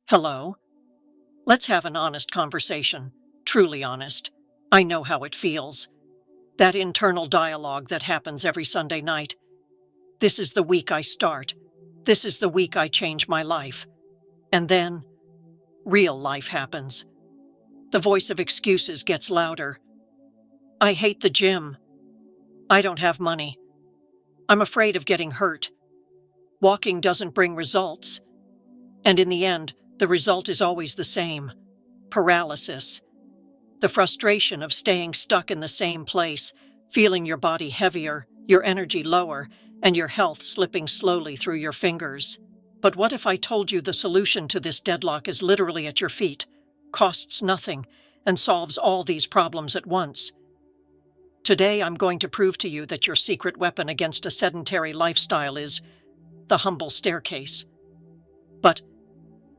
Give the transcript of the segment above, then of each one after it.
Hello. Let's have an honest conversation. Truly honest. I know how it feels. That internal dialogue that happens every Sunday night. This is the week I start. This is the week I change my life. And then, real life happens. The voice of excuses gets louder. I hate the gym. I don't have money. I'm afraid of getting hurt. Walking doesn't bring results. And in the end, the result is always the same: paralysis. The frustration of staying stuck in the same place, feeling your body heavier, your energy lower, and your health slipping slowly through your fingers. But what if I told you the solution to this deadlock is literally at your feet, costs nothing, and solves all these problems at once? Today I'm going to prove to you that your secret weapon against a sedentary lifestyle is the humble staircase. But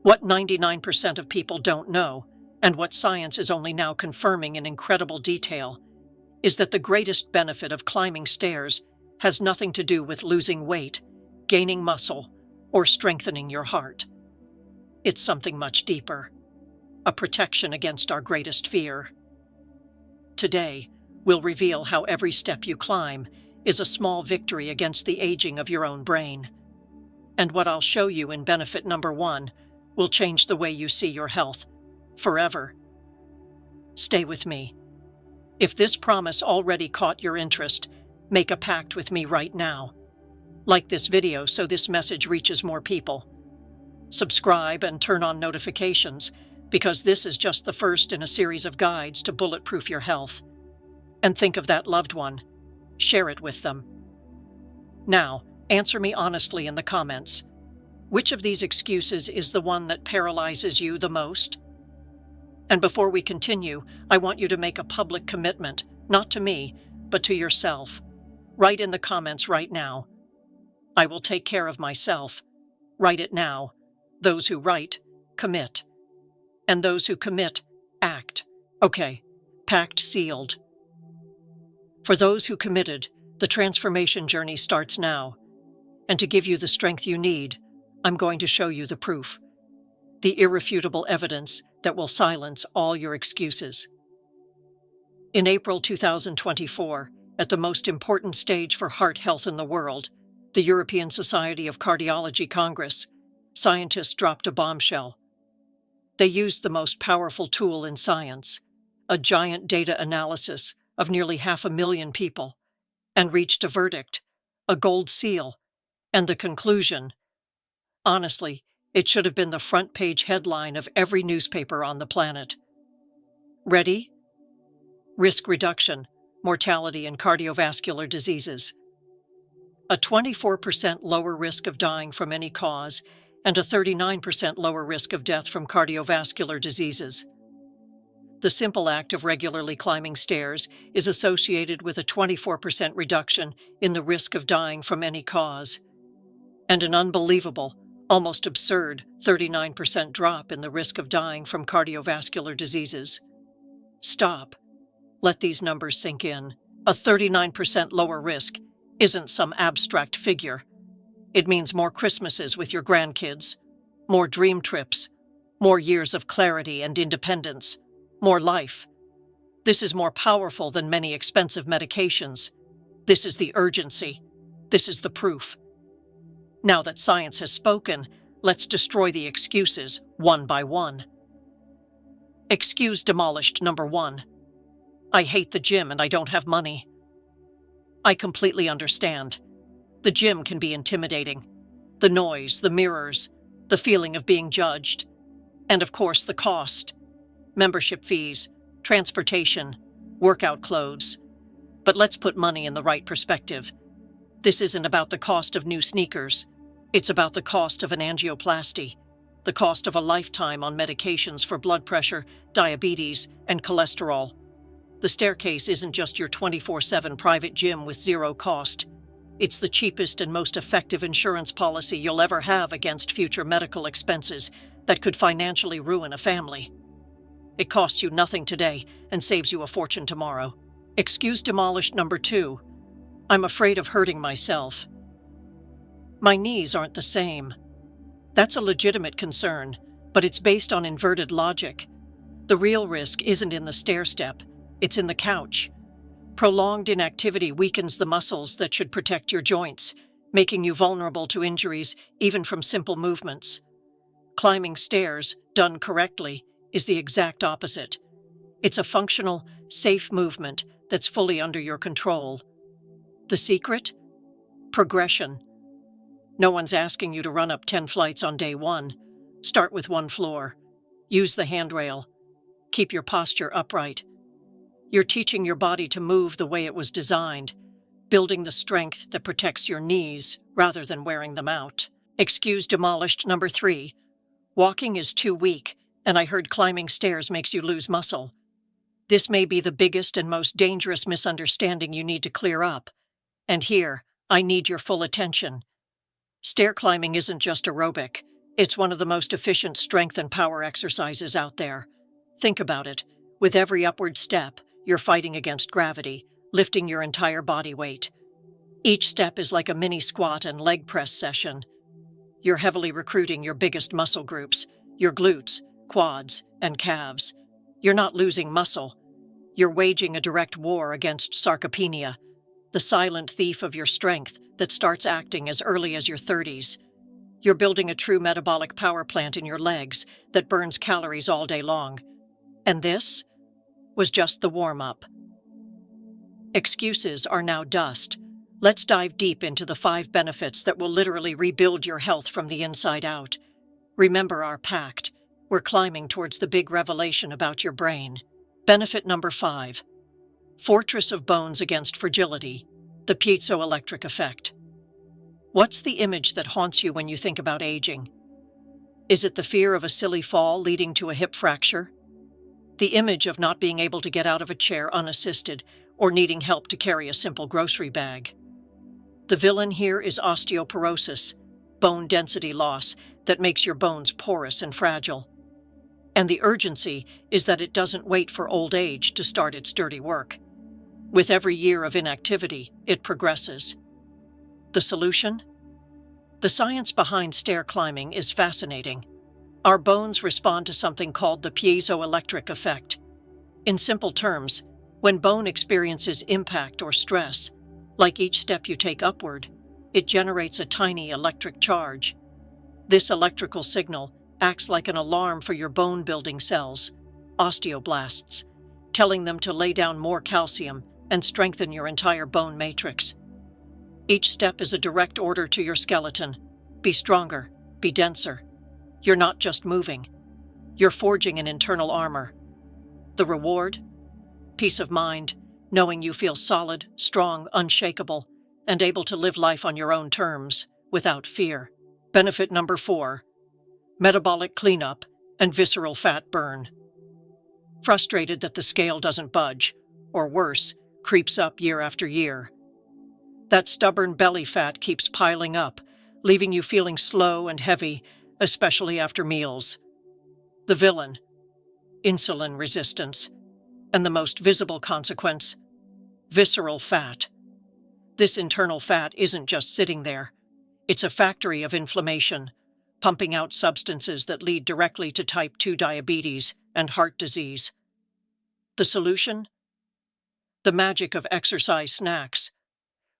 what 99% of people don't know, and what science is only now confirming in incredible detail, is that the greatest benefit of climbing stairs has nothing to do with losing weight, gaining muscle, or strengthening your heart. It's something much deeper, a protection against our greatest fear. Today, we'll reveal how every step you climb is a small victory against the aging of your own brain. And what I'll show you in benefit number 1 will change the way you see your health forever. Stay with me. If this promise already caught your interest, make a pact with me right now. Like this video so this message reaches more people. Subscribe and turn on notifications, because this is just the first in a series of guides to bulletproof your health. And think of that loved one. Share it with them. Now, answer me honestly in the comments. Which of these excuses is the one that paralyzes you the most? And before we continue, I want you to make a public commitment, not to me, but to yourself. Write in the comments right now. I will take care of myself. Write it now. Those who write, commit. And those who commit, act. Okay, pact sealed. For those who committed, the transformation journey starts now. And to give you the strength you need, I'm going to show you the proof, the irrefutable evidence that will silence all your excuses. In April 2024, at the most important stage for heart health in the world, the European Society of Cardiology Congress, scientists dropped a bombshell. They used the most powerful tool in science, a giant data analysis of nearly 500,000 people, and reached a verdict, a gold seal, and the conclusion. Honestly, it should have been the front page headline of every newspaper on the planet. Ready? Risk reduction, mortality and cardiovascular diseases. A 24% lower risk of dying from any cause and a 39% lower risk of death from cardiovascular diseases. The simple act of regularly climbing stairs is associated with a 24% reduction in the risk of dying from any cause, and an unbelievable, almost absurd 39% drop in the risk of dying from cardiovascular diseases. Stop. Let these numbers sink in. A 39% lower risk isn't some abstract figure. It means more Christmases with your grandkids, more dream trips, more years of clarity and independence, more life. This is more powerful than many expensive medications. This is the urgency. This is the proof. Now that science has spoken, let's destroy the excuses one by one. Excuse demolished number 1. I hate the gym and I don't have money. I completely understand. The gym can be intimidating. The noise, the mirrors, the feeling of being judged, and of course the cost. Membership fees, transportation, workout clothes. But let's put money in the right perspective. This isn't about the cost of new sneakers. It's about the cost of an angioplasty, the cost of a lifetime on medications for blood pressure, diabetes, and cholesterol. The staircase isn't just your 24/7 private gym with zero cost. It's the cheapest and most effective insurance policy you'll ever have against future medical expenses that could financially ruin a family. It costs you nothing today and saves you a fortune tomorrow. Excuse demolished number 2. I'm afraid of hurting myself. My knees aren't the same. That's a legitimate concern, But it's based on inverted logic. The real risk isn't in the stair step, it's in the couch. Prolonged inactivity weakens the muscles that should protect your joints, making you vulnerable to injuries even from simple movements. Climbing stairs, done correctly, is the exact opposite. It's a functional, safe movement that's fully under your control. The secret? Progression. No one's asking you to run up 10 flights on day one. Start with one floor. Use the handrail. Keep your posture upright. You're teaching your body to move the way it was designed, building the strength that protects your knees rather than wearing them out. Excuse demolished. Number 3. Walking is too weak, and I heard climbing stairs makes you lose muscle. This may be the biggest and most dangerous misunderstanding you need to clear up. And here, I need your full attention. Stair climbing isn't just aerobic. It's one of the most efficient strength and power exercises out there. Think about it. With every upward step, you're fighting against gravity, lifting your entire body weight. Each step is like a mini squat and leg press session. You're heavily recruiting your biggest muscle groups, your glutes, quads, and calves. You're not losing muscle. You're waging a direct war against sarcopenia, the silent thief of your strength that starts acting as early as your 30s. You're building a true metabolic power plant in your legs that burns calories all day long. And this was just the warm-up. Excuses are now dust. Let's dive deep into the 5 benefits that will literally rebuild your health from the inside out. Remember our pact. We're climbing towards the big revelation about your brain. Benefit number 5. Fortress of bones against fragility. The piezoelectric effect. What's the image that haunts you when you think about aging? Is it the fear of a silly fall leading to a hip fracture? The image of not being able to get out of a chair unassisted or needing help to carry a simple grocery bag? The villain here is osteoporosis, bone density loss that makes your bones porous and fragile. And the urgency is that it doesn't wait for old age to start its dirty work. With every year of inactivity, it progresses. The solution? The science behind stair climbing is fascinating. Our bones respond to something called the piezoelectric effect. In simple terms, when bone experiences impact or stress, like each step you take upward, it generates a tiny electric charge. This electrical signal acts like an alarm for your bone-building cells, osteoblasts, telling them to lay down more calcium and strengthen your entire bone matrix. Each step is a direct order to your skeleton. Be stronger, be denser. You're not just moving. You're forging an internal armor. The reward? Peace of mind, knowing you feel solid, strong, unshakable, and able to live life on your own terms, without fear. Benefit number 4. Metabolic cleanup and visceral fat burn. Frustrated that the scale doesn't budge, or worse, creeps up year after year. That stubborn belly fat keeps piling up, leaving you feeling slow and heavy, especially after meals. The villain, insulin resistance, and the most visible consequence, visceral fat. This internal fat isn't just sitting there. It's a factory of inflammation, pumping out substances that lead directly to type 2 diabetes and heart disease. The solution? The magic of exercise snacks.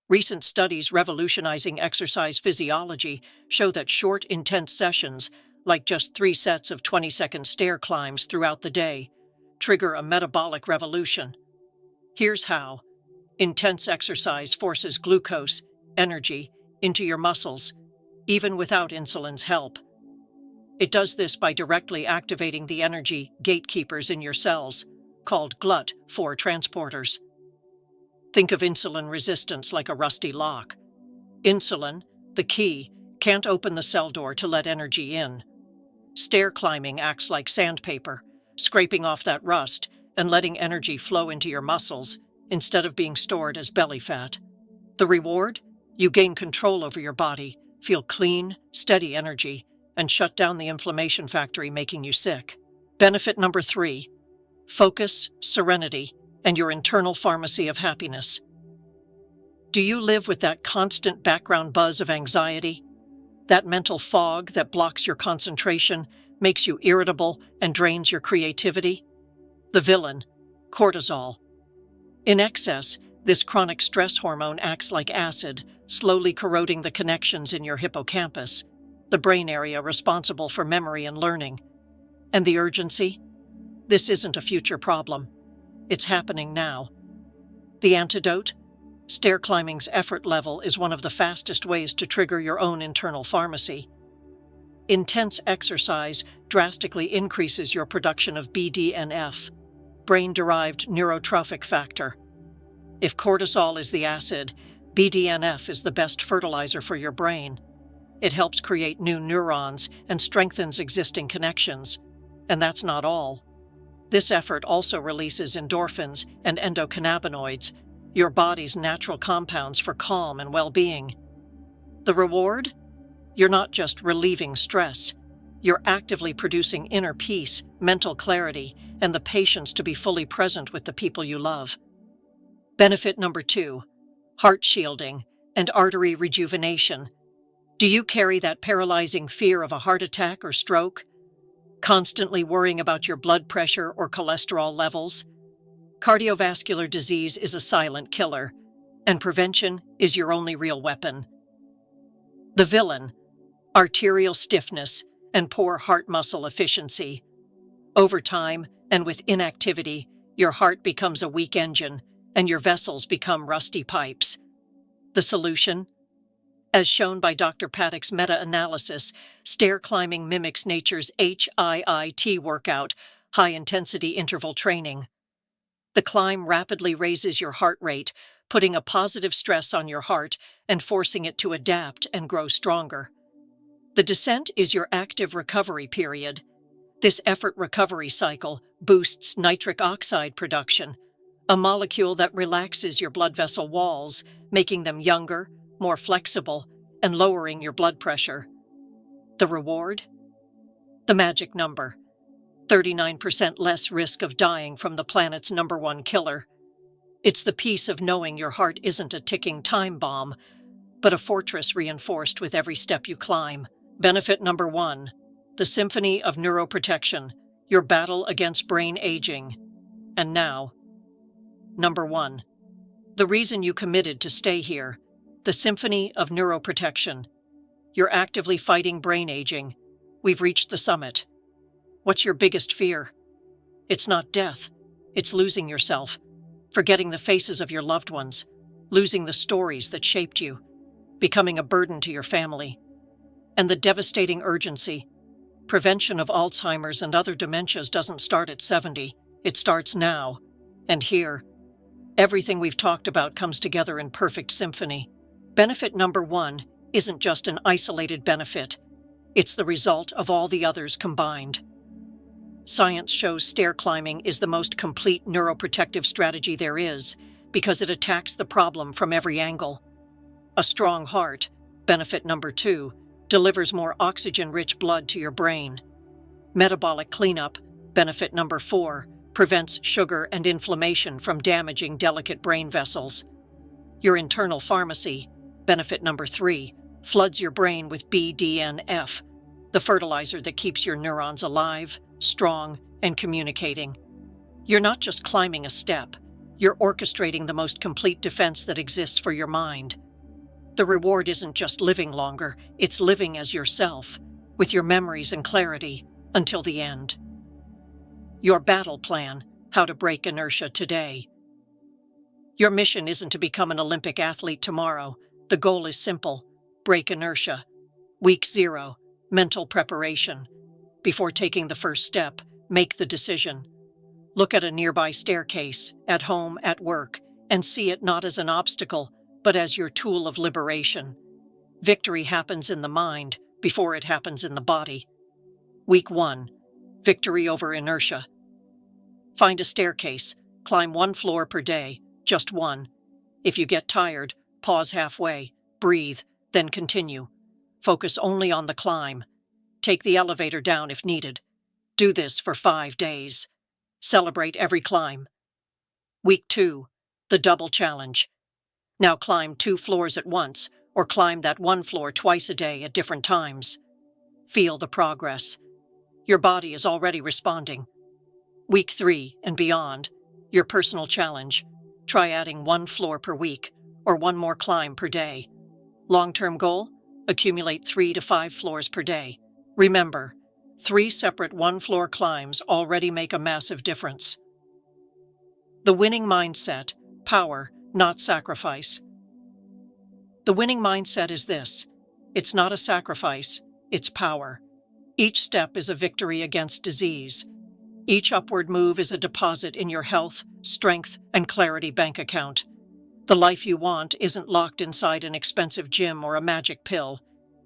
Recent studies revolutionizing exercise physiology show that short, intense sessions, like just 3 sets of 20-second stair climbs throughout the day, trigger a metabolic revolution. Here's how. Intense exercise forces glucose, energy, into your muscles, even without insulin's help. It does this by directly activating the energy gatekeepers in your cells, called GLUT4 transporters. Think of insulin resistance like a rusty lock. Insulin, the key, can't open the cell door to let energy in. Stair climbing acts like sandpaper, scraping off that rust and letting energy flow into your muscles instead of being stored as belly fat. The reward? You gain control over your body, feel clean, steady energy, and shut down the inflammation factory making you sick. Benefit number 3. Focus, serenity, and your internal pharmacy of happiness. Do you live with that constant background buzz of anxiety? That mental fog that blocks your concentration, makes you irritable, and drains your creativity? The villain, cortisol. In excess, this chronic stress hormone acts like acid, slowly corroding the connections in your hippocampus, the brain area responsible for memory and learning. And the urgency? This isn't a future problem. It's happening now. The antidote? Stair climbing's effort level is one of the fastest ways to trigger your own internal pharmacy. Intense exercise drastically increases your production of BDNF, Brain-Derived Neurotrophic Factor. If cortisol is the acid, BDNF is the best fertilizer for your brain. It helps create new neurons and strengthens existing connections. And that's not all. This effort also releases endorphins and endocannabinoids, your body's natural compounds for calm and well-being. The reward? You're not just relieving stress. You're actively producing inner peace, mental clarity, and the patience to be fully present with the people you love. Benefit number 2, heart shielding and artery rejuvenation. Do you carry that paralyzing fear of a heart attack or stroke? Constantly worrying about your blood pressure or cholesterol levels? Cardiovascular disease is a silent killer, and prevention is your only real weapon. The villain, arterial stiffness and poor heart muscle efficiency. Over time, and with inactivity, your heart becomes a weak engine, and your vessels become rusty pipes. The solution? As shown by Dr. Paddock's meta-analysis, stair climbing mimics nature's HIIT workout, high-intensity interval training. The climb rapidly raises your heart rate, putting a positive stress on your heart and forcing it to adapt and grow stronger. The descent is your active recovery period. This effort recovery cycle boosts nitric oxide production, a molecule that relaxes your blood vessel walls, making them younger, more flexible, and lowering your blood pressure. The reward? The magic number. 39% less risk of dying from the planet's #1 killer. It's the peace of knowing your heart isn't a ticking time bomb, but a fortress reinforced with every step you climb. Benefit number 1, the symphony of neuroprotection, your battle against brain aging. And now, number 1, the reason you committed to stay here, the symphony of neuroprotection. You're actively fighting brain aging. We've reached the summit. What's your biggest fear? It's not death. It's losing yourself, forgetting the faces of your loved ones, losing the stories that shaped you, becoming a burden to your family. And the devastating urgency. Prevention of Alzheimer's and other dementias doesn't start at 70. It starts now. And here, everything we've talked about comes together in perfect symphony. Benefit number 1 isn't just an isolated benefit. It's the result of all the others combined. Science shows stair climbing is the most complete neuroprotective strategy there is because it attacks the problem from every angle. A strong heart, benefit number 2, delivers more oxygen-rich blood to your brain. Metabolic cleanup, benefit number 4, prevents sugar and inflammation from damaging delicate brain vessels. Your internal pharmacy, benefit number 3, floods your brain with BDNF, the fertilizer that keeps your neurons alive, strong, and communicating. You're not just climbing a step, you're orchestrating the most complete defense that exists for your mind. The reward isn't just living longer, it's living as yourself, with your memories and clarity, until the end. Your battle plan, how to break inertia today. Your mission isn't to become an Olympic athlete tomorrow. The goal is simple: break inertia. Week 0, mental preparation. Before taking the first step, make the decision. Look at a nearby staircase, at home, at work, and see it not as an obstacle, but as your tool of liberation. Victory happens in the mind before it happens in the body. Week 1, victory over inertia. Find a staircase, climb 1 floor per day, just 1. If you get tired, pause halfway, breathe, then continue. Focus only on the climb. Take the elevator down if needed. Do this for 5 days. Celebrate every climb. Week 2, the double challenge. Now climb 2 floors at once, or climb that 1 floor twice a day at different times. Feel the progress. Your body is already responding. Week 3 and beyond, your personal challenge. Try adding 1 floor per week or 1 more climb per day. Long-term goal? Accumulate 3 to 5 floors per day. Remember, 3 separate 1-floor climbs already make a massive difference. The winning mindset: power, not sacrifice. The winning mindset is this: it's not a sacrifice, it's power. Each step is a victory against disease. Each upward move is a deposit in your health, strength, and clarity bank account. The life you want isn't locked inside an expensive gym or a magic pill.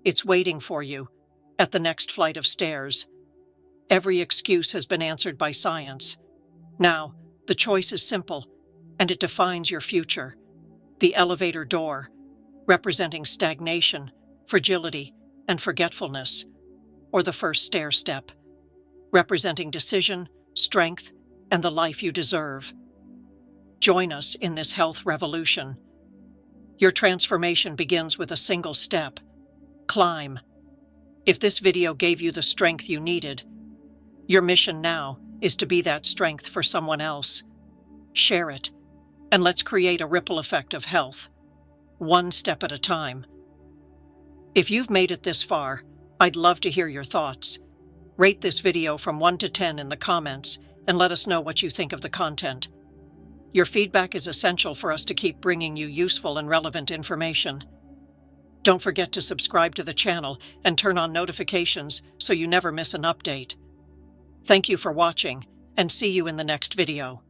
It's waiting for you at the next flight of stairs. Every excuse has been answered by science. Now, the choice is simple, and it defines your future. The elevator door, representing stagnation, fragility, and forgetfulness, or the first stair step, representing decision, strength, and the life you deserve. Join us in this health revolution. Your transformation begins with a single step: climb. If this video gave you the strength you needed, your mission now is to be that strength for someone else. Share it, and let's create a ripple effect of health, one step at a time. If you've made it this far, I'd love to hear your thoughts. Rate this video from 1 to 10 in the comments and let us know what you think of the content. Your feedback is essential for us to keep bringing you useful and relevant information. Don't forget to subscribe to the channel and turn on notifications so you never miss an update. Thank you for watching, and see you in the next video.